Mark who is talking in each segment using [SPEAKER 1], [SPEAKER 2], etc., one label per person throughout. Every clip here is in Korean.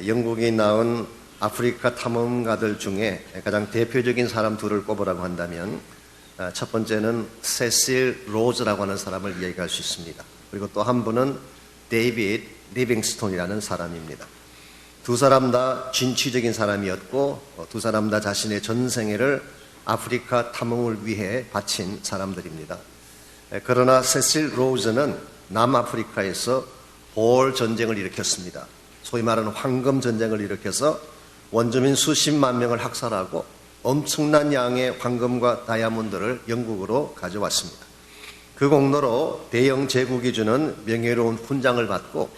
[SPEAKER 1] 영국이 낳은 아프리카 탐험가들 중에 가장 대표적인 사람 둘을 꼽으라고 한다면 첫 번째는 세실 로즈라고 하는 사람을 얘기할 수 있습니다. 그리고 또 한 분은 데이비드 리빙스톤이라는 사람입니다. 두 사람 다 진취적인 사람이었고 두 사람 다 자신의 전생애를 아프리카 탐험을 위해 바친 사람들입니다. 그러나 세실 로즈는 남아프리카에서 보얼 전쟁을 일으켰습니다. 소위 말하는 황금 전쟁을 일으켜서 원주민 수십만 명을 학살하고 엄청난 양의 황금과 다이아몬드를 영국으로 가져왔습니다. 그 공로로 대영 제국이 주는 명예로운 훈장을 받고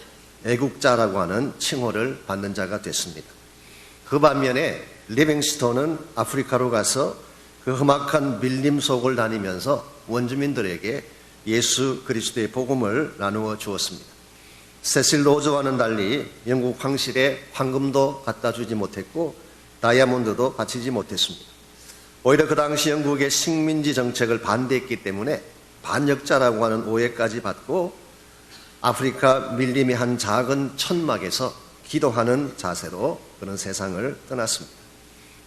[SPEAKER 1] 애국자라고 하는 칭호를 받는 자가 됐습니다. 그 반면에 리빙스톤은 아프리카로 가서 그 험악한 밀림 속을 다니면서 원주민들에게 예수 그리스도의 복음을 나누어 주었습니다. 세실 로즈와는 달리 영국 황실에 황금도 갖다 주지 못했고 다이아몬드도 바치지 못했습니다. 오히려 그 당시 영국의 식민지 정책을 반대했기 때문에 반역자라고 하는 오해까지 받고 아프리카 밀림의 한 작은 천막에서 기도하는 자세로 그런 세상을 떠났습니다.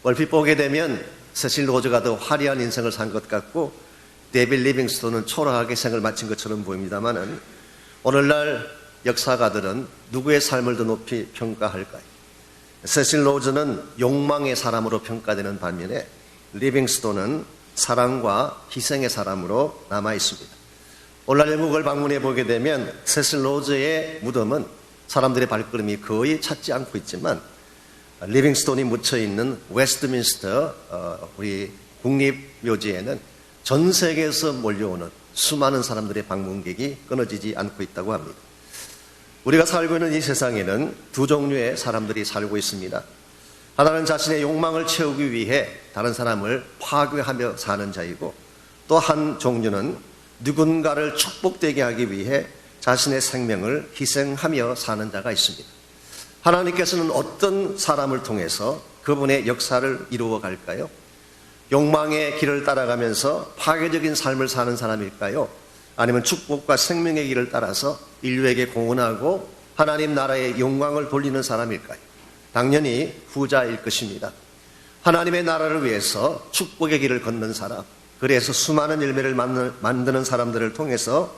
[SPEAKER 1] 얼핏 보게 되면 세실 로즈가 더 화려한 인생을 산 것 같고 데이비드 리빙스톤은 초라하게 생을 마친 것처럼 보입니다만은 오늘날 역사가들은 누구의 삶을 더 높이 평가할까요? 세실 로즈는 욕망의 사람으로 평가되는 반면에 리빙스톤은 사랑과 희생의 사람으로 남아 있습니다. 오늘날 영국을 방문해 보게 되면 세실 로즈의 무덤은 사람들의 발걸음이 거의 찾지 않고 있지만 리빙스톤이 묻혀 있는 웨스트민스터 우리 국립묘지에는 전 세계에서 몰려오는 수많은 사람들의 방문객이 끊어지지 않고 있다고 합니다. 우리가 살고 있는 이 세상에는 두 종류의 사람들이 살고 있습니다. 하나는 자신의 욕망을 채우기 위해 다른 사람을 파괴하며 사는 자이고 또 한 종류는 누군가를 축복되게 하기 위해 자신의 생명을 희생하며 사는 자가 있습니다. 하나님께서는 어떤 사람을 통해서 그분의 역사를 이루어 갈까요? 욕망의 길을 따라가면서 파괴적인 삶을 사는 사람일까요? 아니면 축복과 생명의 길을 따라서 인류에게 공헌하고 하나님 나라의 영광을 돌리는 사람일까요? 당연히 후자일 것입니다. 하나님의 나라를 위해서 축복의 길을 걷는 사람, 그래서 수많은 열매를 만드는 사람들을 통해서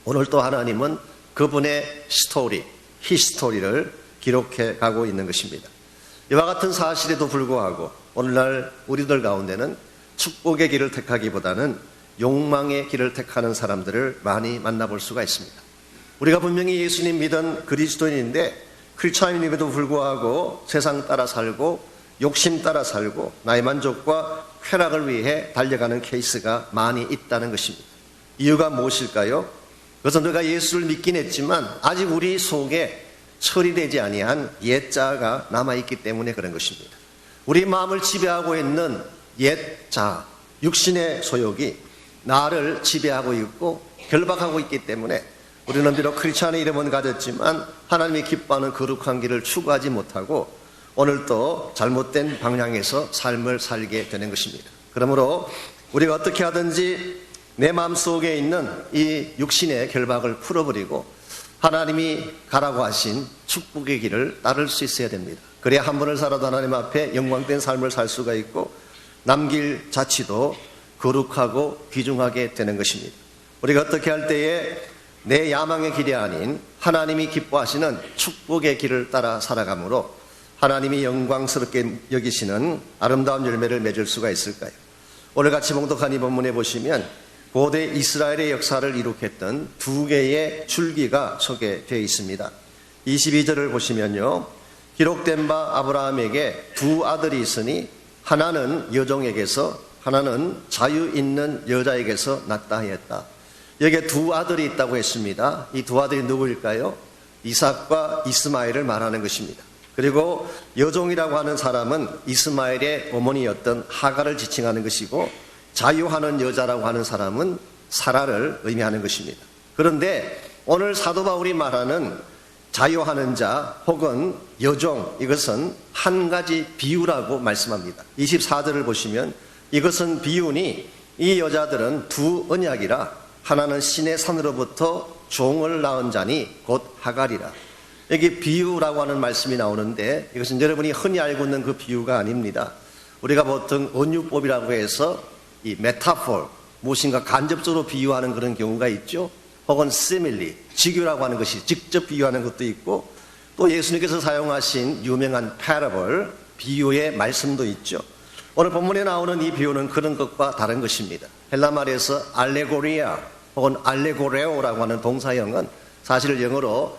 [SPEAKER 1] 오늘 또 하나님은 그분의 스토리, 히스토리를 기록해 가고 있는 것입니다. 이와 같은 사실에도 불구하고 오늘날 우리들 가운데는 축복의 길을 택하기보다는 욕망의 길을 택하는 사람들을 많이 만나볼 수가 있습니다. 우리가 분명히 예수님 믿은 그리스도인인데 크리스찬임에도 불구하고 세상 따라 살고 욕심 따라 살고 나의 만족과 쾌락을 위해 달려가는 케이스가 많이 있다는 것입니다. 이유가 무엇일까요? 그것은 우리가 예수를 믿긴 했지만 아직 우리 속에 처리되지 아니한 옛자가 남아있기 때문에 그런 것입니다. 우리 마음을 지배하고 있는 옛자, 육신의 소욕이 나를 지배하고 있고 결박하고 있기 때문에 우리는 비록 크리스찬의 이름은 가졌지만 하나님이 기뻐하는 거룩한 길을 추구하지 못하고 오늘도 잘못된 방향에서 삶을 살게 되는 것입니다. 그러므로 우리가 어떻게 하든지 내 마음속에 있는 이 육신의 결박을 풀어버리고 하나님이 가라고 하신 축복의 길을 따를 수 있어야 됩니다. 그래야 한 번을 살아도 하나님 앞에 영광된 삶을 살 수가 있고 남길 자치도 거룩하고 귀중하게 되는 것입니다. 우리가 어떻게 할 때에 내 야망의 길이 아닌 하나님이 기뻐하시는 축복의 길을 따라 살아가므로 하나님이 영광스럽게 여기시는 아름다운 열매를 맺을 수가 있을까요? 오늘 같이 봉독한 이 본문에 보시면 고대 이스라엘의 역사를 이룩했던 두 개의 줄기가 소개되어 있습니다. 22절을 보시면요, 기록된 바 아브라함에게 두 아들이 있으니 하나는 여종에게서 하나는 자유 있는 여자에게서 났다 하였다. 여기에 두 아들이 있다고 했습니다. 이 두 아들이 누구일까요? 이삭과 이스마엘을 말하는 것입니다. 그리고 여종이라고 하는 사람은 이스마엘의 어머니였던 하갈을 지칭하는 것이고 자유하는 여자라고 하는 사람은 사라를 의미하는 것입니다. 그런데 오늘 사도 바울이 말하는 자유하는 자 혹은 여종, 이것은 한 가지 비유라고 말씀합니다. 24절을 보시면 이것은 비유니 이 여자들은 두 언약이라 하나는 신의 산으로부터 종을 낳은 자니 곧 하갈이라. 여기 비유라고 하는 말씀이 나오는데 이것은 여러분이 흔히 알고 있는 그 비유가 아닙니다. 우리가 보통 은유법이라고 해서 이 메타포, 무엇인가 간접적으로 비유하는 그런 경우가 있죠. 혹은 시밀리, 직유라고 하는 것이 직접 비유하는 것도 있고, 또 예수님께서 사용하신 유명한 패러블, 비유의 말씀도 있죠. 오늘 본문에 나오는 이 비유는 그런 것과 다른 것입니다. 헬라 말에서 알레고리아 혹은 알레고레오라고 하는 동사형은 사실 영어로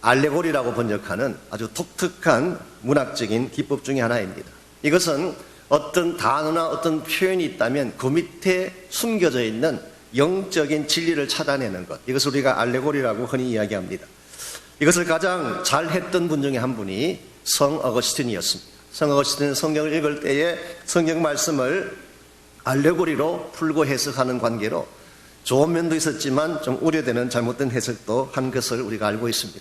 [SPEAKER 1] 알레고리라고 번역하는 아주 독특한 문학적인 기법 중에 하나입니다. 이것은 어떤 단어나 어떤 표현이 있다면 그 밑에 숨겨져 있는 영적인 진리를 찾아내는 것, 이것을 우리가 알레고리라고 흔히 이야기합니다. 이것을 가장 잘했던 분 중에 한 분이 성 어거스틴이었습니다. 성 어거스틴은 성경을 읽을 때에 성경 말씀을 알레고리로 풀고 해석하는 관계로 좋은 면도 있었지만 좀 우려되는 잘못된 해석도 한 것을 우리가 알고 있습니다.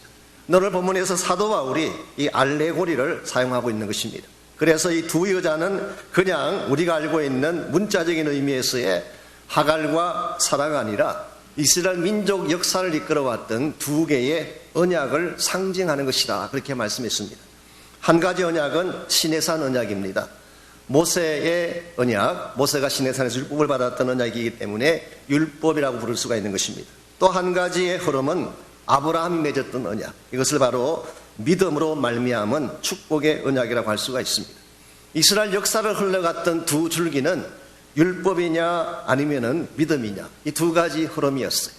[SPEAKER 1] 오늘 본문에서 사도 바울이 이 알레고리를 사용하고 있는 것입니다. 그래서 이 두 여자는 그냥 우리가 알고 있는 문자적인 의미에서의 하갈과 사라가 아니라 이스라엘 민족 역사를 이끌어왔던 두 개의 언약을 상징하는 것이다, 그렇게 말씀했습니다. 한 가지 언약은 시내산 언약입니다. 모세의 언약, 모세가 시내산에서 율법을 받았던 언약이기 때문에 율법이라고 부를 수가 있는 것입니다. 또 한 가지의 흐름은 아브라함이 맺었던 언약, 이것을 바로 믿음으로 말미암은 축복의 언약이라고 할 수가 있습니다. 이스라엘 역사를 흘러갔던 두 줄기는 율법이냐 아니면은 믿음이냐, 이 두 가지 흐름이었어요.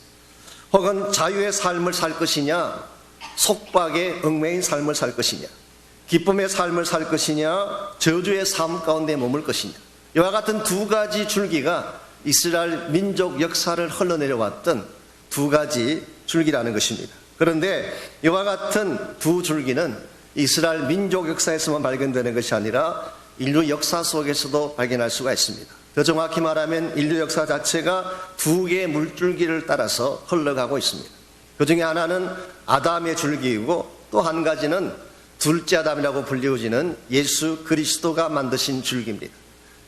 [SPEAKER 1] 혹은 자유의 삶을 살 것이냐, 속박의 얽매인 삶을 살 것이냐, 기쁨의 삶을 살 것이냐, 저주의 삶 가운데 머물 것이냐, 이와 같은 두 가지 줄기가 이스라엘 민족 역사를 흘러내려왔던 두 가지 줄기라는 것입니다. 그런데 이와 같은 두 줄기는 이스라엘 민족 역사에서만 발견되는 것이 아니라 인류 역사 속에서도 발견할 수가 있습니다. 더 정확히 말하면 인류 역사 자체가 두 개의 물줄기를 따라서 흘러가고 있습니다. 그 중에 하나는 아담의 줄기이고 또 한 가지는 둘째 아담이라고 불리워지는 예수 그리스도가 만드신 줄기입니다.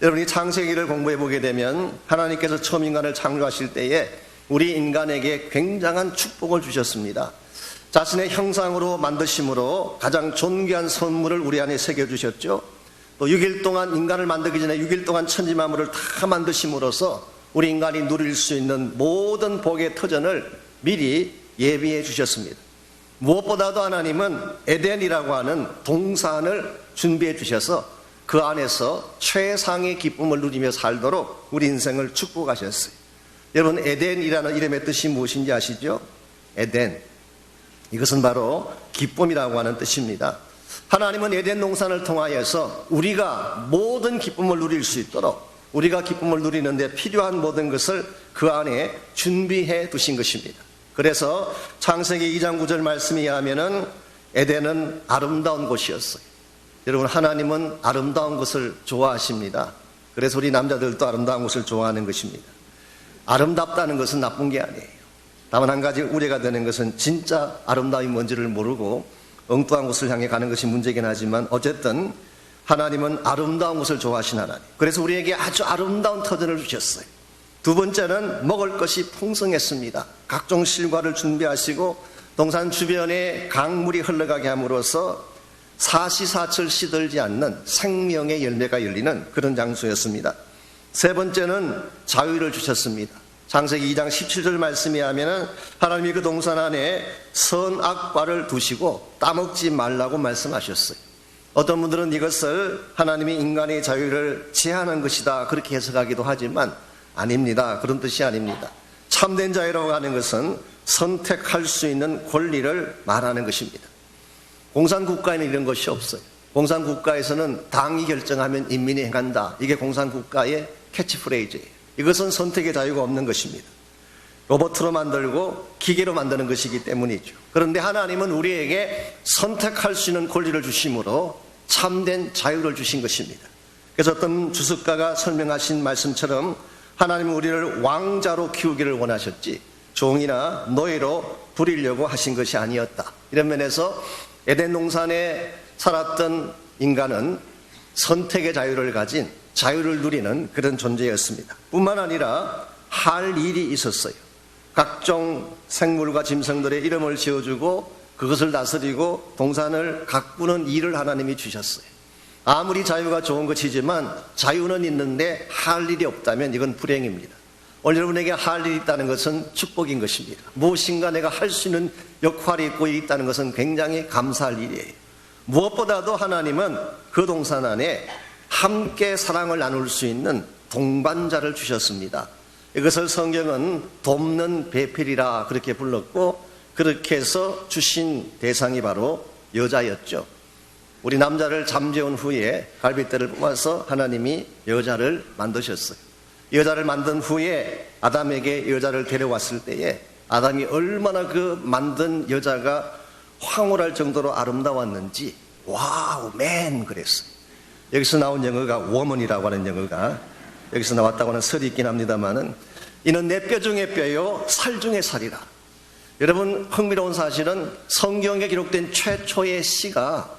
[SPEAKER 1] 여러분이 창세기를 공부해 보게 되면 하나님께서 처음 인간을 창조하실 때에 우리 인간에게 굉장한 축복을 주셨습니다. 자신의 형상으로 만드심으로 가장 존귀한 선물을 우리 안에 새겨주셨죠. 또 6일 동안 인간을 만들기 전에 6일 동안 천지만물을 다 만드심으로써 우리 인간이 누릴 수 있는 모든 복의 터전을 미리 예비해 주셨습니다. 무엇보다도 하나님은 에덴이라고 하는 동산을 준비해 주셔서 그 안에서 최상의 기쁨을 누리며 살도록 우리 인생을 축복하셨어요. 여러분, 에덴이라는 이름의 뜻이 무엇인지 아시죠? 에덴, 이것은 바로 기쁨이라고 하는 뜻입니다. 하나님은 에덴 동산을 통하여서 우리가 모든 기쁨을 누릴 수 있도록, 우리가 기쁨을 누리는 데 필요한 모든 것을 그 안에 준비해 두신 것입니다. 그래서 창세기 2장 9절 말씀에 의하면 에덴은 아름다운 곳이었어요. 여러분, 하나님은 아름다운 것을 좋아하십니다. 그래서 우리 남자들도 아름다운 것을 좋아하는 것입니다. 아름답다는 것은 나쁜 게 아니에요. 다만 한 가지 우려가 되는 것은 진짜 아름다움이 뭔지를 모르고 엉뚱한 곳을 향해 가는 것이 문제긴 하지만, 어쨌든 하나님은 아름다운 것을 좋아하신 하나님, 그래서 우리에게 아주 아름다운 터전을 주셨어요. 두 번째는 먹을 것이 풍성했습니다. 각종 실과를 준비하시고 동산 주변에 강물이 흘러가게 함으로써 사시사철 시들지 않는 생명의 열매가 열리는 그런 장소였습니다. 세 번째는 자유를 주셨습니다. 창세기 2장 17절 말씀에 하면은 하나님이 그 동산 안에 선악과를 두시고 따먹지 말라고 말씀하셨어요. 어떤 분들은 이것을 하나님이 인간의 자유를 제한한 것이다, 그렇게 해석하기도 하지만 아닙니다. 그런 뜻이 아닙니다. 참된 자유라고 하는 것은 선택할 수 있는 권리를 말하는 것입니다. 공산국가에는 이런 것이 없어요. 공산국가에서는 당이 결정하면 인민이 행한다, 이게 공산국가의 캐치프레이즈예요. 이것은 선택의 자유가 없는 것입니다. 로봇으로 만들고 기계로 만드는 것이기 때문이죠. 그런데 하나님은 우리에게 선택할 수 있는 권리를 주심으로 참된 자유를 주신 것입니다. 그래서 어떤 주석가가 설명하신 말씀처럼 하나님은 우리를 왕자로 키우기를 원하셨지 종이나 노예로 부리려고 하신 것이 아니었다. 이런 면에서 에덴 동산에 살았던 인간은 선택의 자유를 가진, 자유를 누리는 그런 존재였습니다. 뿐만 아니라 할 일이 있었어요. 각종 생물과 짐승들의 이름을 지어주고 그것을 다스리고 동산을 가꾸는 일을 하나님이 주셨어요. 아무리 자유가 좋은 것이지만 자유는 있는데 할 일이 없다면 이건 불행입니다. 오늘 여러분에게 할 일이 있다는 것은 축복인 것입니다. 무엇인가 내가 할 수 있는 역할이 있고 있다는 것은 굉장히 감사할 일이에요. 무엇보다도 하나님은 그 동산 안에 함께 사랑을 나눌 수 있는 동반자를 주셨습니다. 이것을 성경은 돕는 배필이라 그렇게 불렀고, 그렇게 해서 주신 대상이 바로 여자였죠. 우리 남자를 잠재운 후에 갈빗대를 뽑아서 하나님이 여자를 만드셨어요. 여자를 만든 후에 아담에게 여자를 데려왔을 때에 아담이 얼마나 그 만든 여자가 황홀할 정도로 아름다웠는지 와우 맨 그랬어요. 여기서 나온 영어가 woman이라고 하는 영어가 여기서 나왔다고 하는 설이 있긴 합니다만은, 이는 내 뼈 중에 뼈요 살 중에 살이라. 여러분, 흥미로운 사실은 성경에 기록된 최초의 시가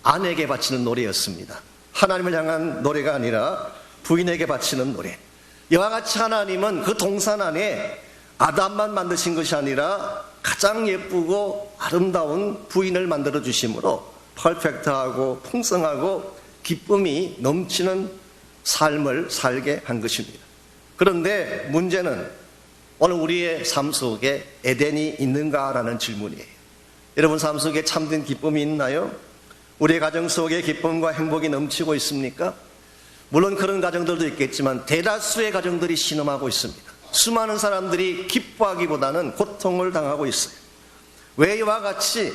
[SPEAKER 1] 아내에게 바치는 노래였습니다. 하나님을 향한 노래가 아니라 부인에게 바치는 노래. 이와 같이 하나님은 그 동산 안에 아담만 만드신 것이 아니라 가장 예쁘고 아름다운 부인을 만들어 주심으로 퍼펙트하고 풍성하고 기쁨이 넘치는 삶을 살게 한 것입니다. 그런데 문제는 오늘 우리의 삶 속에 에덴이 있는가라는 질문이에요. 여러분 삶 속에 참된 기쁨이 있나요? 우리의 가정 속에 기쁨과 행복이 넘치고 있습니까? 물론 그런 가정들도 있겠지만 대다수의 가정들이 신음하고 있습니다. 수많은 사람들이 기뻐하기보다는 고통을 당하고 있어요. 왜 이와 같이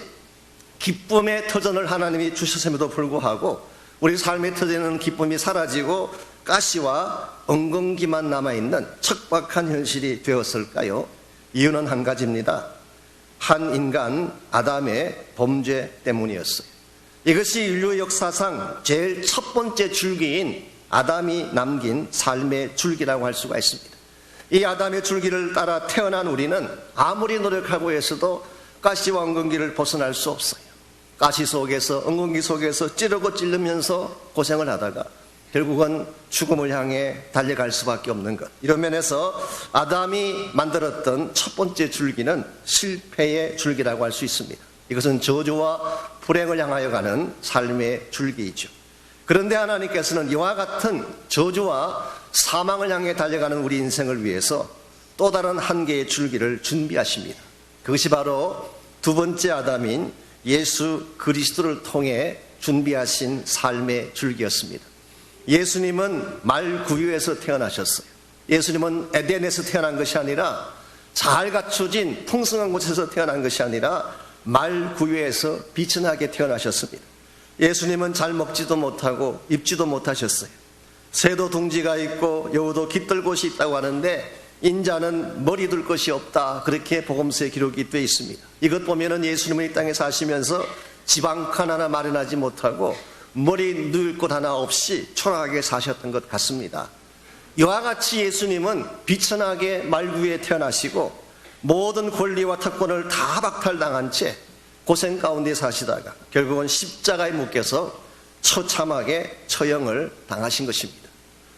[SPEAKER 1] 기쁨의 터전을 하나님이 주셨음에도 불구하고 우리 삶의 터전에는 기쁨이 사라지고 가시와 엉겅기만 남아있는 척박한 현실이 되었을까요? 이유는 한 가지입니다. 한 인간 아담의 범죄 때문이었어요. 이것이 인류 역사상 제일 첫 번째 줄기인 아담이 남긴 삶의 줄기라고 할 수가 있습니다. 이 아담의 줄기를 따라 태어난 우리는 아무리 노력하고 해서도 가시와 엉겅기를 벗어날 수 없어요. 가시 속에서 엉겅기 속에서 찌르고 찔르면서 고생을 하다가 결국은 죽음을 향해 달려갈 수밖에 없는 것. 이런 면에서 아담이 만들었던 첫 번째 줄기는 실패의 줄기라고 할 수 있습니다. 이것은 저주와 불행을 향하여 가는 삶의 줄기이죠. 그런데 하나님께서는 이와 같은 저주와 사망을 향해 달려가는 우리 인생을 위해서 또 다른 한 개의 줄기를 준비하십니다. 그것이 바로 두 번째 아담인 예수 그리스도를 통해 준비하신 삶의 줄기였습니다. 예수님은 말구유에서 태어나셨어요. 예수님은 에덴에서 태어난 것이 아니라 잘 갖춰진 풍성한 곳에서 태어난 것이 아니라 말구유에서 비천하게 태어나셨습니다. 예수님은 잘 먹지도 못하고 입지도 못하셨어요. 새도 둥지가 있고 여우도 깃들 곳이 있다고 하는데 인자는 머리 둘 것이 없다, 그렇게 복음서에 기록이 되어 있습니다. 이것 보면은 예수님은 이 땅에 사시면서 집 한 칸 하나 마련하지 못하고 머리 누일 곳 하나 없이 초라하게 사셨던 것 같습니다. 이와 같이 예수님은 비천하게 말구유에 태어나시고 모든 권리와 특권을 다 박탈당한 채 고생 가운데 사시다가 결국은 십자가에 묶여서 처참하게 처형을 당하신 것입니다.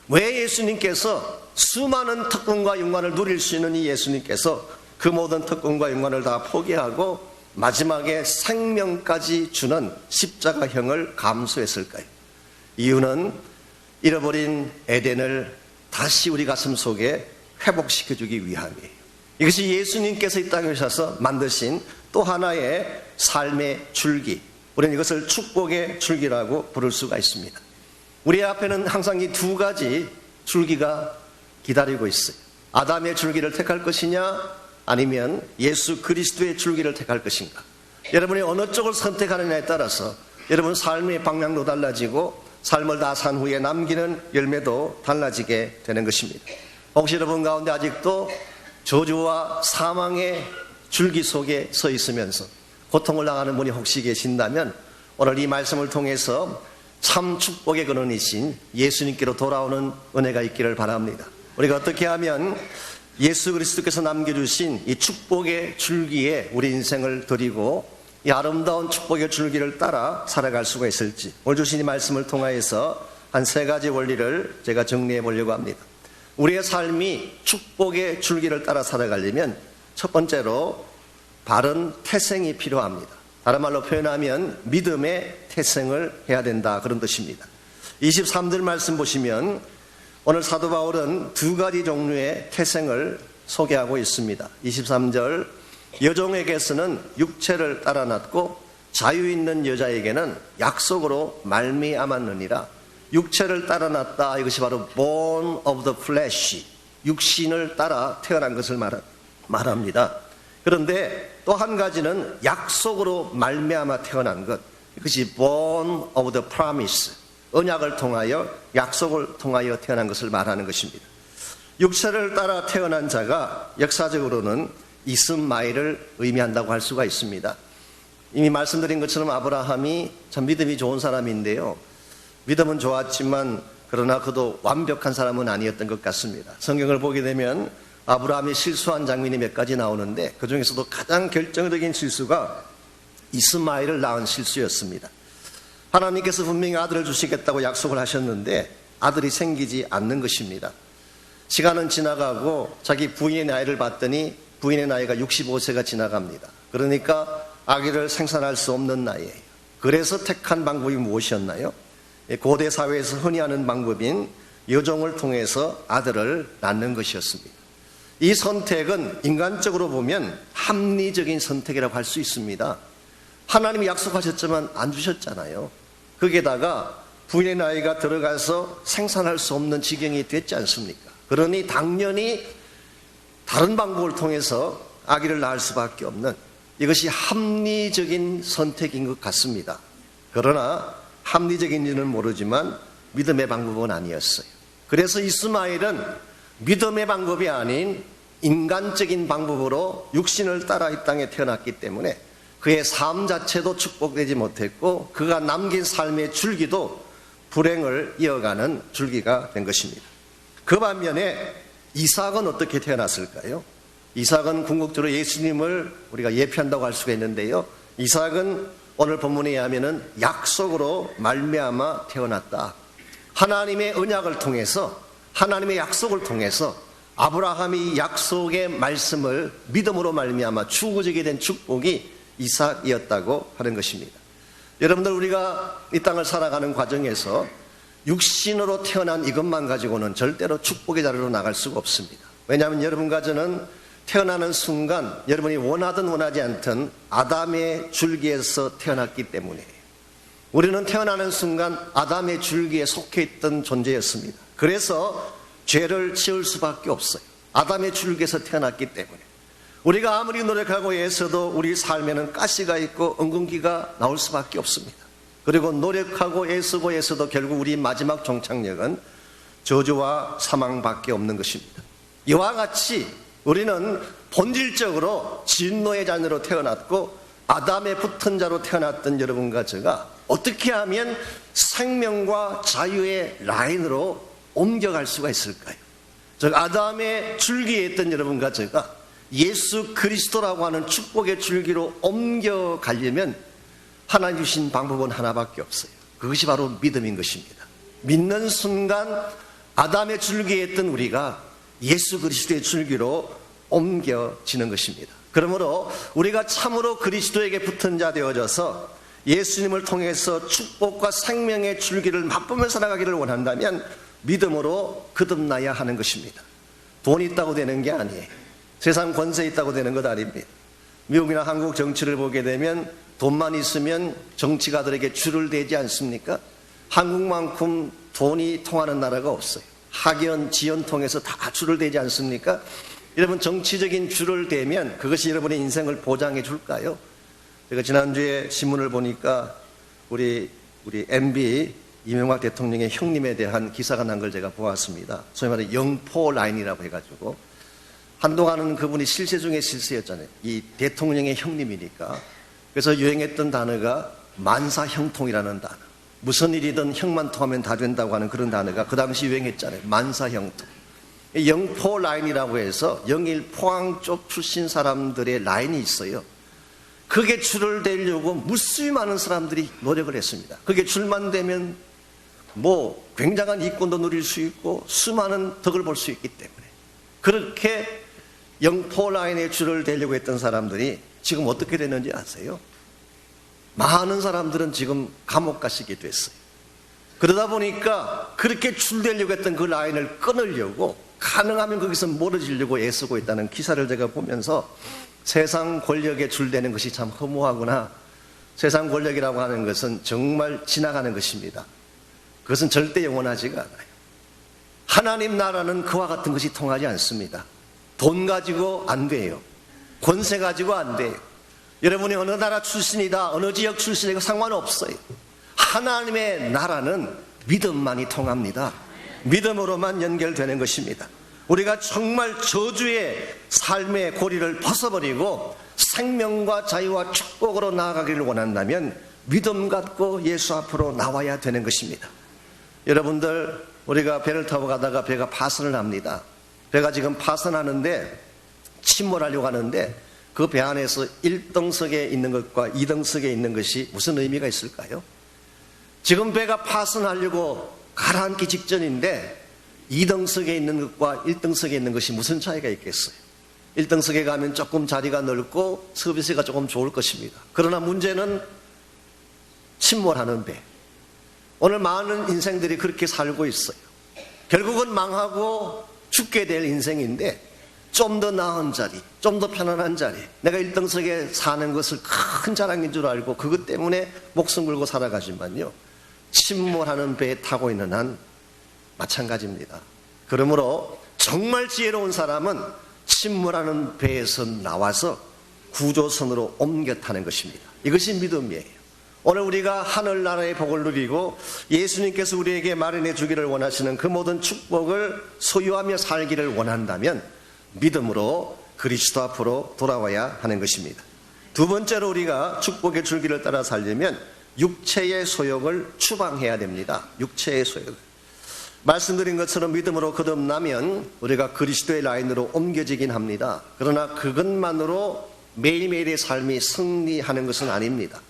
[SPEAKER 1] 왜 예수님께서 수많은 특권과 영광을 누릴 수 있는 이 예수님께서 그 모든 특권과 영광을 다 포기하고 마지막에 생명까지 주는 십자가형을 감수했을까요? 이유는 잃어버린 에덴을 다시 우리 가슴 속에 회복시켜주기 위함이에요. 이것이 예수님께서 이 땅에 오셔서 만드신 또 하나의 삶의 줄기, 우리는 이것을 축복의 줄기라고 부를 수가 있습니다. 우리 앞에는 항상 이 두 가지 줄기가 기다리고 있어요. 아담의 줄기를 택할 것이냐, 아니면 예수 그리스도의 줄기를 택할 것인가. 여러분이 어느 쪽을 선택하느냐에 따라서 여러분 삶의 방향도 달라지고 삶을 다 산 후에 남기는 열매도 달라지게 되는 것입니다. 혹시 여러분 가운데 아직도 저주와 사망의 줄기 속에 서 있으면서 고통을 당하는 분이 혹시 계신다면 오늘 이 말씀을 통해서 참 축복의 근원이신 예수님께로 돌아오는 은혜가 있기를 바랍니다. 우리가 어떻게 하면 예수 그리스도께서 남겨주신 이 축복의 줄기에 우리 인생을 드리고 이 아름다운 축복의 줄기를 따라 살아갈 수가 있을지, 오늘 주신 이 말씀을 통하여서 한 세 가지 원리를 제가 정리해 보려고 합니다. 우리의 삶이 축복의 줄기를 따라 살아가려면 첫 번째로 바른 태생이 필요합니다. 다른 말로 표현하면 믿음의 태생을 해야 된다, 그런 뜻입니다. 23절 말씀 보시면 오늘 사도 바울은 두 가지 종류의 태생을 소개하고 있습니다. 23절, 여종에게서는 육체를 따라 났고 자유 있는 여자에게는 약속으로 말미암았느니라. 육체를 따라 났다, 이것이 바로 born of the flesh, 육신을 따라 태어난 것을 말합니다. 그런데 또 한 가지는 약속으로 말미암아 태어난 것, 이것이 born of the promise, 언약을 통하여, 약속을 통하여 태어난 것을 말하는 것입니다. 육체를 따라 태어난 자가 역사적으로는 이스마엘을 의미한다고 할 수가 있습니다. 이미 말씀드린 것처럼 아브라함이 참 믿음이 좋은 사람인데요, 믿음은 좋았지만 그러나 그도 완벽한 사람은 아니었던 것 같습니다. 성경을 보게 되면 아브라함이 실수한 장면이 몇 가지 나오는데 그 중에서도 가장 결정적인 실수가 이스마엘을 낳은 실수였습니다. 하나님께서 분명히 아들을 주시겠다고 약속을 하셨는데 아들이 생기지 않는 것입니다. 시간은 지나가고 자기 부인의 나이를 봤더니 부인의 나이가 65세가 지나갑니다. 그러니까 아기를 생산할 수 없는 나이에요. 그래서 택한 방법이 무엇이었나요? 고대 사회에서 흔히 하는 방법인 여종을 통해서 아들을 낳는 것이었습니다. 이 선택은 인간적으로 보면 합리적인 선택이라고 할 수 있습니다. 하나님이 약속하셨지만 안 주셨잖아요. 거기에다가 부인의 나이가 들어가서 생산할 수 없는 지경이 됐지 않습니까? 그러니 당연히 다른 방법을 통해서 아기를 낳을 수밖에 없는, 이것이 합리적인 선택인 것 같습니다. 그러나 합리적인지는 모르지만 믿음의 방법은 아니었어요. 그래서 이스마엘은 믿음의 방법이 아닌 인간적인 방법으로 육신을 따라 이 땅에 태어났기 때문에 그의 삶 자체도 축복되지 못했고 그가 남긴 삶의 줄기도 불행을 이어가는 줄기가 된 것입니다. 그 반면에 이삭은 어떻게 태어났을까요? 이삭은 궁극적으로 예수님을 우리가 예표한다고 할 수가 있는데요, 이삭은 오늘 본문에 의하면 약속으로 말미암아 태어났다. 하나님의 언약을 통해서, 하나님의 약속을 통해서 아브라함이 약속의 말씀을 믿음으로 말미암아 주어지게 된 축복이 이삭이었다고 하는 것입니다. 여러분들, 우리가 이 땅을 살아가는 과정에서 육신으로 태어난 이것만 가지고는 절대로 축복의 자리로 나갈 수가 없습니다. 왜냐하면 여러분과 저는 태어나는 순간 여러분이 원하든 원하지 않든 아담의 줄기에서 태어났기 때문에 우리는 태어나는 순간 아담의 줄기에 속해 있던 존재였습니다. 그래서 죄를 지을 수밖에 없어요. 아담의 줄기에서 태어났기 때문에 우리가 아무리 노력하고 애써도 우리 삶에는 가시가 있고 엉겅기가 나올 수밖에 없습니다. 그리고 노력하고 애써도 결국 우리 마지막 종착역은 저주와 사망밖에 없는 것입니다. 이와 같이 우리는 본질적으로 진노의 자녀로 태어났고 아담의 붙은 자로 태어났던 여러분과 제가 어떻게 하면 생명과 자유의 라인으로 옮겨갈 수가 있을까요? 즉 아담의 줄기에 있던 여러분과 제가 예수 그리스도라고 하는 축복의 줄기로 옮겨가려면 하나님 주신 방법은 하나밖에 없어요. 그것이 바로 믿음인 것입니다. 믿는 순간 아담의 줄기에 있던 우리가 예수 그리스도의 줄기로 옮겨지는 것입니다. 그러므로 우리가 참으로 그리스도에게 붙은 자 되어져서 예수님을 통해서 축복과 생명의 줄기를 맛보며 살아가기를 원한다면 믿음으로 거듭나야 하는 것입니다. 돈이 있다고 되는 게 아니에요. 세상 권세 있다고 되는 것 아닙니다. 미국이나 한국 정치를 보게 되면 돈만 있으면 정치가들에게 줄을 대지 않습니까? 한국만큼 돈이 통하는 나라가 없어요. 학연, 지연 통해서 다 줄을 대지 않습니까? 여러분, 정치적인 줄을 대면 그것이 여러분의 인생을 보장해 줄까요? 제가 지난주에 신문을 보니까 우리 MB 이명박 대통령의 형님에 대한 기사가 난 걸 제가 보았습니다. 소위 말해 영포 라인이라고 해가지고 한동안은 그분이 실세 중에 실세였잖아요. 이 대통령의 형님이니까. 그래서 유행했던 단어가 만사형통이라는 단어. 무슨 일이든 형만 통하면 다 된다고 하는 그런 단어가 그 당시 유행했잖아요. 만사형통. 영포 라인이라고 해서 영일 포항 쪽 출신 사람들의 라인이 있어요. 그게 줄을 대려고 무수히 많은 사람들이 노력을 했습니다. 그게 줄만 되면 뭐 굉장한 이권도 누릴 수 있고 수많은 덕을 볼 수 있기 때문에 그렇게 영포 라인의 줄을 대려고 했던 사람들이 지금 어떻게 됐는지 아세요? 많은 사람들은 지금 감옥 가시게 됐어요. 그러다 보니까 그렇게 출되려고 했던 그 라인을 끊으려고 가능하면 거기서 멀어지려고 애쓰고 있다는 기사를 제가 보면서 세상 권력에 줄되는 것이 참 허무하구나. 세상 권력이라고 하는 것은 정말 지나가는 것입니다. 그것은 절대 영원하지가 않아요. 하나님 나라는 그와 같은 것이 통하지 않습니다. 돈 가지고 안 돼요. 권세 가지고 안 돼요. 여러분이 어느 나라 출신이다, 어느 지역 출신이고 상관없어요. 하나님의 나라는 믿음만이 통합니다. 믿음으로만 연결되는 것입니다. 우리가 정말 저주의 삶의 고리를 벗어버리고 생명과 자유와 축복으로 나아가기를 원한다면 믿음 갖고 예수 앞으로 나와야 되는 것입니다. 여러분들, 우리가 배를 타고 가다가 배가 파선을 합니다. 배가 지금 파선하는데 침몰하려고 하는데 그 배 안에서 1등석에 있는 것과 2등석에 있는 것이 무슨 의미가 있을까요? 지금 배가 파선하려고 가라앉기 직전인데 2등석에 있는 것과 1등석에 있는 것이 무슨 차이가 있겠어요? 1등석에 가면 조금 자리가 넓고 서비스가 조금 좋을 것입니다. 그러나 문제는 침몰하는 배. 오늘 많은 인생들이 그렇게 살고 있어요. 결국은 망하고 죽게 될 인생인데 좀 더 나은 자리, 좀 더 편안한 자리, 내가 1등석에 사는 것을 큰 자랑인 줄 알고 그것 때문에 목숨 걸고 살아가지만요, 침몰하는 배에 타고 있는 한 마찬가지입니다. 그러므로 정말 지혜로운 사람은 침몰하는 배에서 나와서 구조선으로 옮겨 타는 것입니다. 이것이 믿음이에요. 오늘 우리가 하늘나라의 복을 누리고 예수님께서 우리에게 마련해 주기를 원하시는 그 모든 축복을 소유하며 살기를 원한다면 믿음으로 그리스도 앞으로 돌아와야 하는 것입니다. 두 번째로 우리가 축복의 줄기를 따라 살려면 육체의 소욕을 추방해야 됩니다. 육체의 소욕을. 말씀드린 것처럼 믿음으로 거듭나면 우리가 그리스도의 라인으로 옮겨지긴 합니다. 그러나 그것만으로 매일매일의 삶이 승리하는 것은 아닙니다.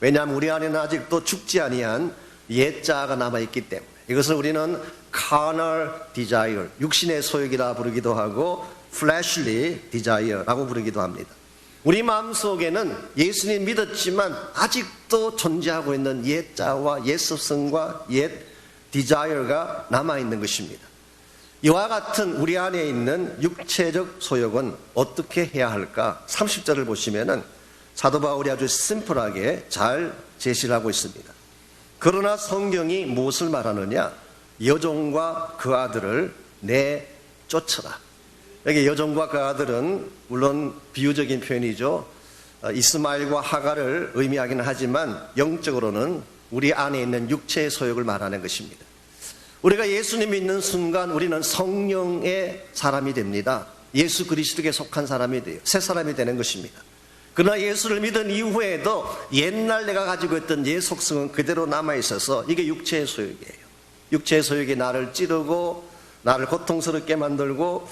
[SPEAKER 1] 왜냐하면 우리 안에는 아직도 죽지 아니한 옛자아가 남아있기 때문에 이것을 우리는 carnal desire, 육신의 소욕이라 부르기도 하고 fleshly desire라고 부르기도 합니다. 우리 마음속에는 예수님 믿었지만 아직도 존재하고 있는 옛자아와 옛습성과 옛 desire가 남아있는 것입니다. 이와 같은 우리 안에 있는 육체적 소욕은 어떻게 해야 할까? 30절을 보시면은 사도 바울이 아주 심플하게 잘 제시를 하고 있습니다. 그러나 성경이 무엇을 말하느냐? 여종과 그 아들을 내쫓으라. 여기 여종과 그 아들은 물론 비유적인 표현이죠. 이스마엘과 하갈을 의미하기는 하지만 영적으로는 우리 안에 있는 육체의 소욕을 말하는 것입니다. 우리가 예수님 믿는 순간 우리는 성령의 사람이 됩니다. 예수 그리스도께 속한 사람이 돼요. 새 사람이 되는 것입니다. 그러나 예수를 믿은 이후에도 옛날 내가 가지고 있던 옛 속성은 그대로 남아있어서 이게 육체의 소욕이에요. 육체의 소욕이 나를 찌르고 나를 고통스럽게 만들고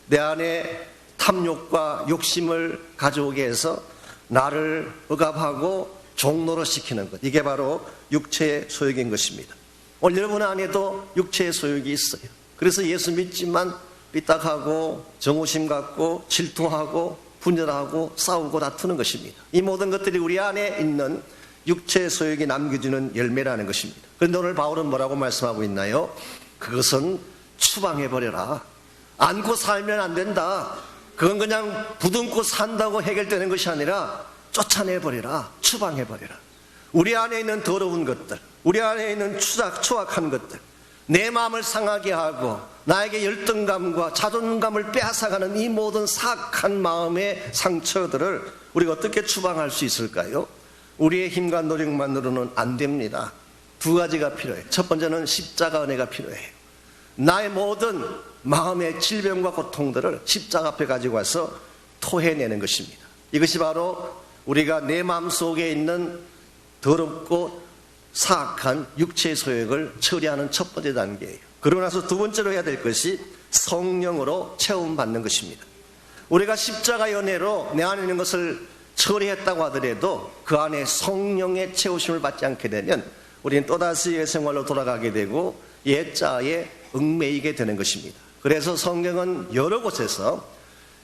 [SPEAKER 1] 내 안에 탐욕과 욕심을 가져오게 해서 나를 억압하고 종노릇 시키는 것, 이게 바로 육체의 소욕인 것입니다. 오늘 여러분 안에도 육체의 소욕이 있어요. 그래서 예수 믿지만 삐딱하고 정오심 갖고 질투하고 분열하고 싸우고 다투는 것입니다. 이 모든 것들이 우리 안에 있는 육체의 소욕이 남겨주는 열매라는 것입니다. 그런데 오늘 바울은 뭐라고 말씀하고 있나요? 그것은 추방해버려라. 안고 살면 안 된다. 그건 그냥 부둥고 산다고 해결되는 것이 아니라 쫓아내버려라. 추방해버려라. 우리 안에 있는 더러운 것들, 우리 안에 있는 추악한 것들, 내 마음을 상하게 하고 나에게 열등감과 자존감을 빼앗아가는 이 모든 사악한 마음의 상처들을 우리가 어떻게 추방할 수 있을까요? 우리의 힘과 노력만으로는 안 됩니다. 두 가지가 필요해요. 첫 번째는 십자가 은혜가 필요해요. 나의 모든 마음의 질병과 고통들을 십자가 앞에 가지고 와서 토해내는 것입니다. 이것이 바로 우리가 내 마음속에 있는 더럽고 사악한 육체의 소욕을 처리하는 첫 번째 단계예요. 그러고 나서 두 번째로 해야 될 것이 성령으로 체험받는 것입니다. 우리가 십자가의 은혜로 내 안에 있는 것을 처리했다고 하더라도 그 안에 성령의 채우심을 받지 않게 되면 우리는 또다시 옛 생활로 돌아가게 되고 옛자에 얽매이게 되는 것입니다. 그래서 성경은 여러 곳에서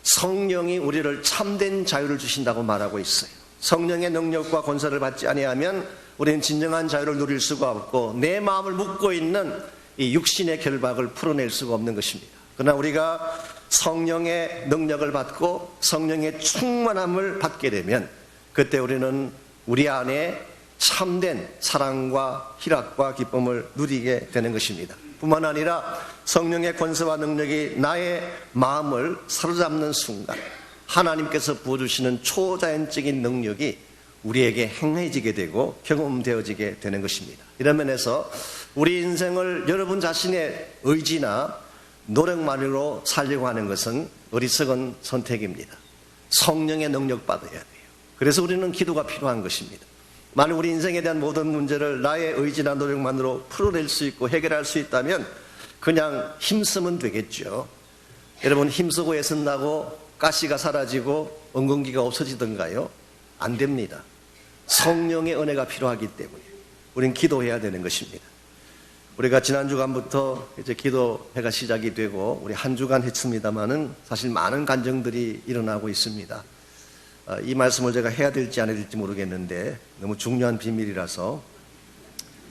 [SPEAKER 1] 성령이 우리를 참된 자유를 주신다고 말하고 있어요. 성령의 능력과 권세를 받지 아니하면 우리는 진정한 자유를 누릴 수가 없고 내 마음을 묶고 있는 이 육신의 결박을 풀어낼 수가 없는 것입니다. 그러나 우리가 성령의 능력을 받고 성령의 충만함을 받게 되면 그때 우리는 우리 안에 참된 사랑과 희락과 기쁨을 누리게 되는 것입니다. 뿐만 아니라 성령의 권세와 능력이 나의 마음을 사로잡는 순간 하나님께서 부어주시는 초자연적인 능력이 우리에게 행해지게 되고 경험되어지게 되는 것입니다. 이런 면에서 우리 인생을 여러분 자신의 의지나 노력만으로 살려고 하는 것은 어리석은 선택입니다. 성령의 능력 받아야 돼요. 그래서 우리는 기도가 필요한 것입니다. 만약 우리 인생에 대한 모든 문제를 나의 의지나 노력만으로 풀어낼 수 있고 해결할 수 있다면 그냥 힘쓰면 되겠죠. 여러분 힘쓰고 애쓴다고 가시가 사라지고 엉겅기가 없어지던가요? 안 됩니다. 성령의 은혜가 필요하기 때문에 우리는 기도해야 되는 것입니다. 우리가 지난 주간부터 이제 기도회가 시작이 되고 우리 한 주간 했습니다마는 사실 많은 간증들이 일어나고 있습니다. 이 말씀을 제가 해야 될지 안 해야 될지 모르겠는데 너무 중요한 비밀이라서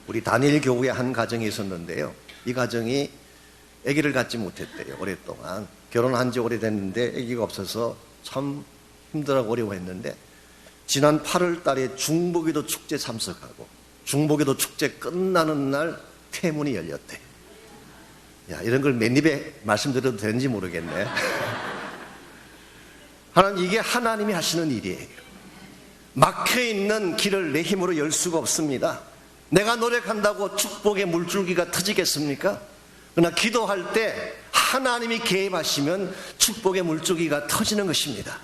[SPEAKER 1] 우리 단일 교구의 한 가정이 있었는데요. 이 가정이 아기를 갖지 못했대요. 오랫동안 결혼한 지 오래됐는데 아기가 없어서 참 힘들어하고 어려워했는데 지난 8월 달에 중보기도 축제 참석하고 중보기도 축제 끝나는 날 태문이 열렸대. 야, 이런 걸 맨입에 말씀드려도 되는지 모르겠네. 하나님, 이게 하나님이 하시는 일이에요. 막혀있는 길을 내 힘으로 열 수가 없습니다. 내가 노력한다고 축복의 물줄기가 터지겠습니까? 그러나 기도할 때 하나님이 개입하시면 축복의 물줄기가 터지는 것입니다.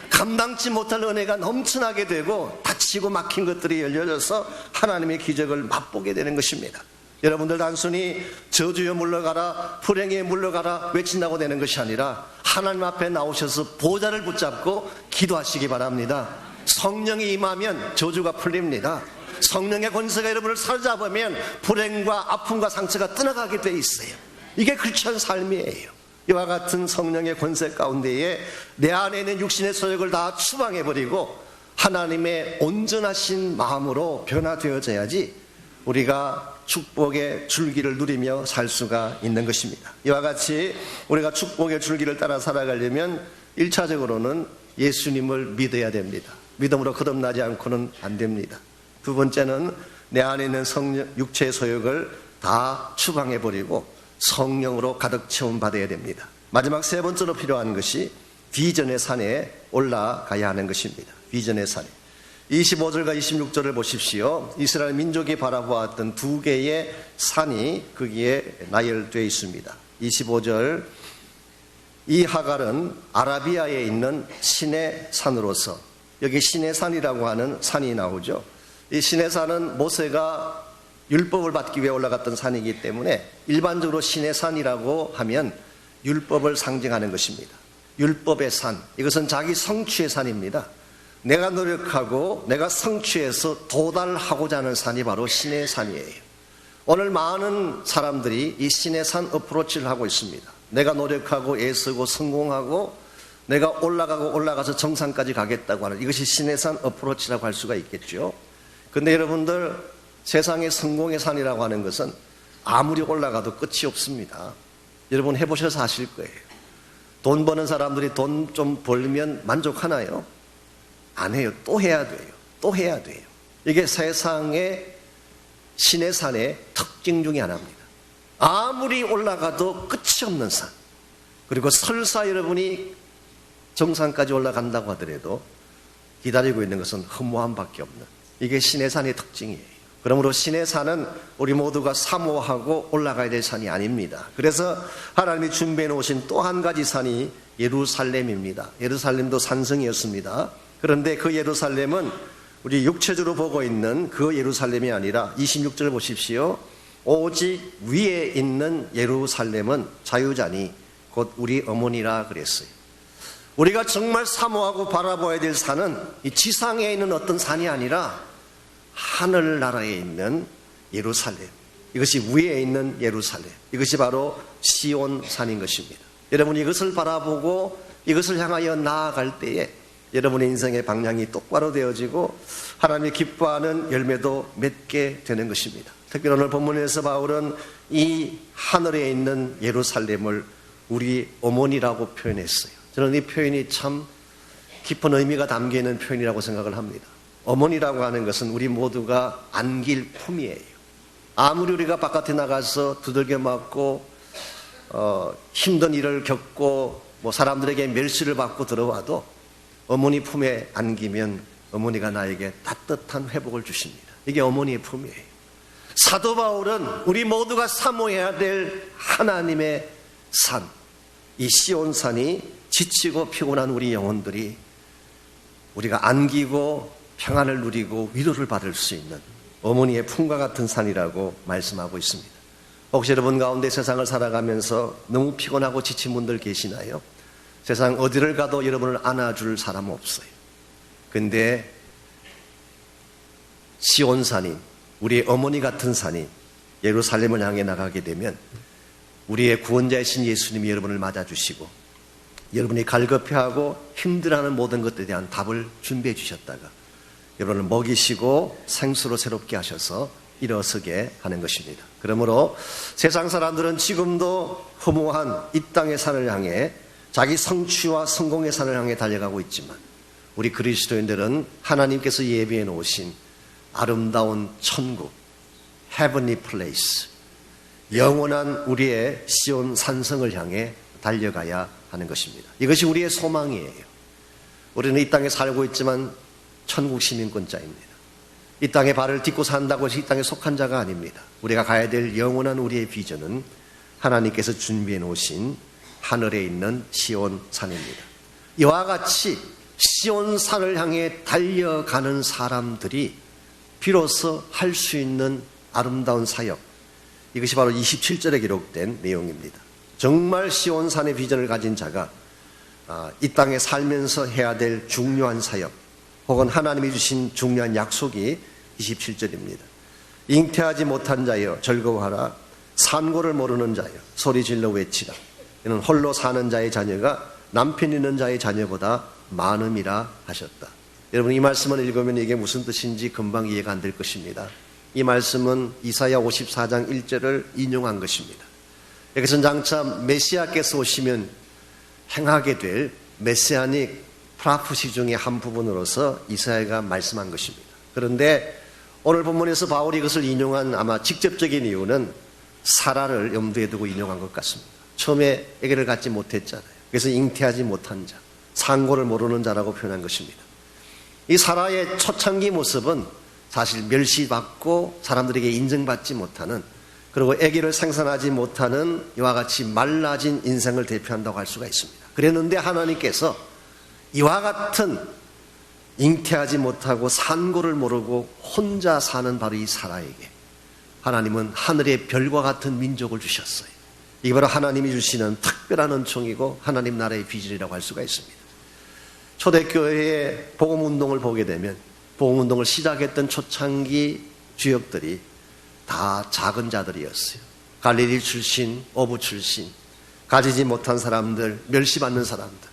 [SPEAKER 1] 감당치 못할 은혜가 넘쳐나게 되고 닫히고 막힌 것들이 열려져서 하나님의 기적을 맛보게 되는 것입니다. 여러분들 단순히 저주여 물러가라, 불행에 물러가라 외친다고 되는 것이 아니라 하나님 앞에 나오셔서 보좌를 붙잡고 기도하시기 바랍니다. 성령이 임하면 저주가 풀립니다. 성령의 권세가 여러분을 사로잡으면 불행과 아픔과 상처가 떠나가게 돼 있어요. 이게 크리스천 삶이에요. 이와 같은 성령의 권세 가운데에 내 안에 있는 육신의 소욕을 다 추방해버리고 하나님의 온전하신 마음으로 변화되어져야지 우리가 축복의 줄기를 누리며 살 수가 있는 것입니다. 이와 같이 우리가 축복의 줄기를 따라 살아가려면 1차적으로는 예수님을 믿어야 됩니다. 믿음으로 거듭나지 않고는 안 됩니다. 두 번째는 내 안에 있는 육체의 소욕을 다 추방해버리고 성령으로 가득 채움받아야 됩니다. 마지막 세 번째로 필요한 것이 비전의 산에 올라가야 하는 것입니다. 비전의 산에. 25절과 26절을 보십시오. 이스라엘 민족이 바라보았던 두 개의 산이 거기에 나열되어 있습니다. 25절, 이 하갈은 아라비아에 있는 신의 산으로서, 여기 신의 산이라고 하는 산이 나오죠. 이 신의 산은 모세가 율법을 받기 위해 올라갔던 산이기 때문에 일반적으로 신의 산이라고 하면 율법을 상징하는 것입니다. 율법의 산, 이것은 자기 성취의 산입니다. 내가 노력하고 내가 성취해서 도달하고자 하는 산이 바로 신의 산이에요. 오늘 많은 사람들이 이 신의 산 어프로치를 하고 있습니다. 내가 노력하고 애쓰고 성공하고 내가 올라가서 정상까지 가겠다고 하는 이것이 신의 산 어프로치라고 할 수가 있겠죠. 근데 여러분들, 세상의 성공의 산이라고 하는 것은 아무리 올라가도 끝이 없습니다. 여러분 해보셔서 아실 거예요. 돈 버는 사람들이 돈 좀 벌면 만족하나요? 안 해요. 또 해야 돼요. 또 해야 돼요. 이게 세상의 신의 산의 특징 중에 하나입니다. 아무리 올라가도 끝이 없는 산. 그리고 설사 여러분이 정상까지 올라간다고 하더라도 기다리고 있는 것은 허무함밖에 없는, 이게 신의 산의 특징이에요. 그러므로 신의 산은 우리 모두가 사모하고 올라가야 될 산이 아닙니다. 그래서 하나님이 준비해 놓으신 또 한 가지 산이 예루살렘입니다. 예루살렘도 산성이었습니다. 그런데 그 예루살렘은 우리 육체적으로 보고 있는 그 예루살렘이 아니라 26절 보십시오. 오직 위에 있는 예루살렘은 자유자니 곧 우리 어머니라 그랬어요. 우리가 정말 사모하고 바라봐야 될 산은 이 지상에 있는 어떤 산이 아니라 하늘나라에 있는 예루살렘, 이것이 위에 있는 예루살렘, 이것이 바로 시온산인 것입니다. 여러분 이것을 바라보고 이것을 향하여 나아갈 때에 여러분의 인생의 방향이 똑바로 되어지고 하나님이 기뻐하는 열매도 맺게 되는 것입니다. 특히 오늘 본문에서 바울은 이 하늘에 있는 예루살렘을 우리 어머니라고 표현했어요. 저는 이 표현이 참 깊은 의미가 담겨있는 표현이라고 생각을 합니다. 어머니라고 하는 것은 우리 모두가 안길 품이에요. 아무리 우리가 바깥에 나가서 두들겨 맞고 힘든 일을 겪고 사람들에게 멸시를 받고 들어와도 어머니 품에 안기면 어머니가 나에게 따뜻한 회복을 주십니다. 이게 어머니의 품이에요. 사도 바울은 우리 모두가 사모해야 될 하나님의 산, 이 시온산이 지치고 피곤한 우리 영혼들이 우리가 안기고 평안을 누리고 위로를 받을 수 있는 어머니의 품과 같은 산이라고 말씀하고 있습니다. 혹시 여러분 가운데 세상을 살아가면서 너무 피곤하고 지친 분들 계시나요? 세상 어디를 가도 여러분을 안아줄 사람 없어요. 근데 시온산이, 우리의 어머니 같은 산이 예루살렘을 향해 나가게 되면 우리의 구원자이신 예수님이 여러분을 맞아주시고 여러분이 갈급해하고 힘들어하는 모든 것들에 대한 답을 준비해 주셨다가 여러분을 먹이시고 생수로 새롭게 하셔서 일어서게 하는 것입니다. 그러므로 세상 사람들은 지금도 허무한 이 땅의 산을 향해 자기 성취와 성공의 산을 향해 달려가고 있지만 우리 그리스도인들은 하나님께서 예비해 놓으신 아름다운 천국, heavenly place, 영원한 우리의 시온 산성을 향해 달려가야 하는 것입니다. 이것이 우리의 소망이에요. 우리는 이 땅에 살고 있지만 천국 시민권자입니다. 이 땅에 발을 딛고 산다고 해서 이 땅에 속한 자가 아닙니다. 우리가 가야 될 영원한 우리의 비전은 하나님께서 준비해 놓으신 하늘에 있는 시온 산입니다. 이와 같이 시온 산을 향해 달려가는 사람들이 비로소 할 수 있는 아름다운 사역, 이것이 바로 27절에 기록된 내용입니다. 정말 시온 산의 비전을 가진 자가 이 땅에 살면서 해야 될 중요한 사역 혹은 하나님이 주신 중요한 약속이 27절입니다. 잉태하지 못한 자여 즐거워하라. 산고를 모르는 자여 소리질러 외치라. 이는 홀로 사는 자의 자녀가 남편 있는 자의 자녀보다 많음이라 하셨다. 여러분, 이 말씀을 읽으면 이게 무슨 뜻인지 금방 이해가 안 될 것입니다. 이 말씀은 이사야 54장 1절을 인용한 것입니다. 여기서는 장차 메시아께서 오시면 행하게 될 메시아닉 프라푸시 중의 한 부분으로서 이사야가 말씀한 것입니다. 그런데 오늘 본문에서 바울이 이것을 인용한 아마 직접적인 이유는 사라를 염두에 두고 인용한 것 같습니다. 처음에 아기를 갖지 못했잖아요. 그래서 잉태하지 못한 자, 상고를 모르는 자라고 표현한 것입니다. 이 사라의 초창기 모습은 사실 멸시받고 사람들에게 인정받지 못하는, 그리고 아기를 생산하지 못하는 이와 같이 말라진 인생을 대표한다고 할 수가 있습니다. 그랬는데 하나님께서 이와 같은 잉태하지 못하고 산고를 모르고 혼자 사는 바로 이 사라에게 하나님은 하늘의 별과 같은 민족을 주셨어요. 이게 바로 하나님이 주시는 특별한 은총이고 하나님 나라의 비전이라고 할 수가 있습니다. 초대교회의 복음운동을 보게 되면 복음운동을 시작했던 초창기 주역들이 다 작은 자들이었어요. 갈릴리 출신, 어부 출신, 가지지 못한 사람들, 멸시받는 사람들,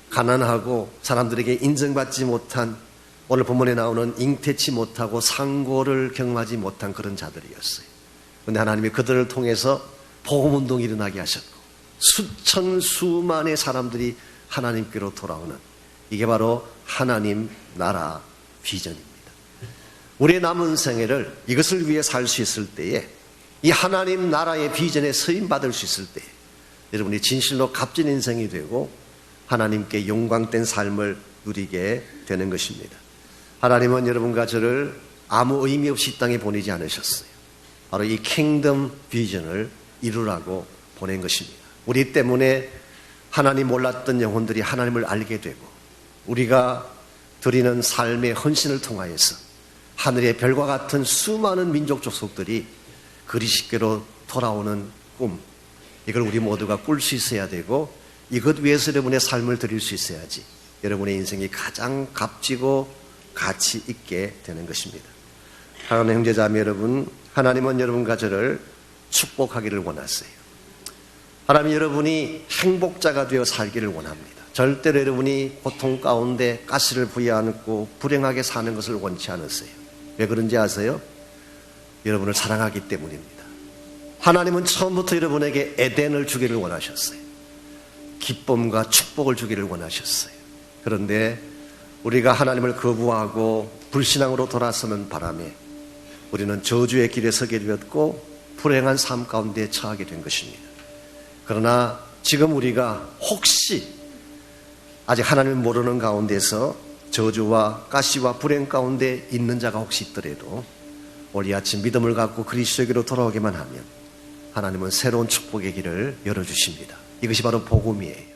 [SPEAKER 1] 가난하고 사람들에게 인정받지 못한, 오늘 본문에 나오는 잉태치 못하고 상고를 경험하지 못한 그런 자들이었어요. 그런데 하나님이 그들을 통해서 복음운동이 일어나게 하셨고 수천 수만의 사람들이 하나님께로 돌아오는, 이게 바로 하나님 나라 비전입니다. 우리의 남은 생애를 이것을 위해 살 수 있을 때에, 이 하나님 나라의 비전에 서임받을 수 있을 때에 여러분이 진실로 값진 인생이 되고 하나님께 영광된 삶을 누리게 되는 것입니다. 하나님은 여러분과 저를 아무 의미 없이 이 땅에 보내지 않으셨어요. 바로 이 킹덤 비전을 이루라고 보낸 것입니다. 우리 때문에 하나님 몰랐던 영혼들이 하나님을 알게 되고, 우리가 드리는 삶의 헌신을 통하여서 하늘의 별과 같은 수많은 민족 족속들이 그리스도께로 돌아오는 꿈, 이걸 우리 모두가 꿀 수 있어야 되고, 이것 위해서 여러분의 삶을 드릴 수 있어야지 여러분의 인생이 가장 값지고 가치 있게 되는 것입니다. 사랑하는 형제자매 여러분, 하나님은 여러분과 저를 축복하기를 원하세요. 하나님 여러분이 행복자가 되어 살기를 원합니다. 절대로 여러분이 고통 가운데 가시를 부여안고 불행하게 사는 것을 원치 않으세요. 왜 그런지 아세요? 여러분을 사랑하기 때문입니다. 하나님은 처음부터 여러분에게 에덴을 주기를 원하셨어요. 기쁨과 축복을 주기를 원하셨어요. 그런데 우리가 하나님을 거부하고 불신앙으로 돌아서는 바람에 우리는 저주의 길에 서게 되었고 불행한 삶 가운데 처하게 된 것입니다. 그러나 지금 우리가 혹시 아직 하나님을 모르는 가운데서 저주와 가시와 불행 가운데 있는 자가 혹시 있더라도 오늘 이 아침 믿음을 갖고 그리스도에게로 돌아오기만 하면 하나님은 새로운 축복의 길을 열어주십니다. 이것이 바로 복음이에요.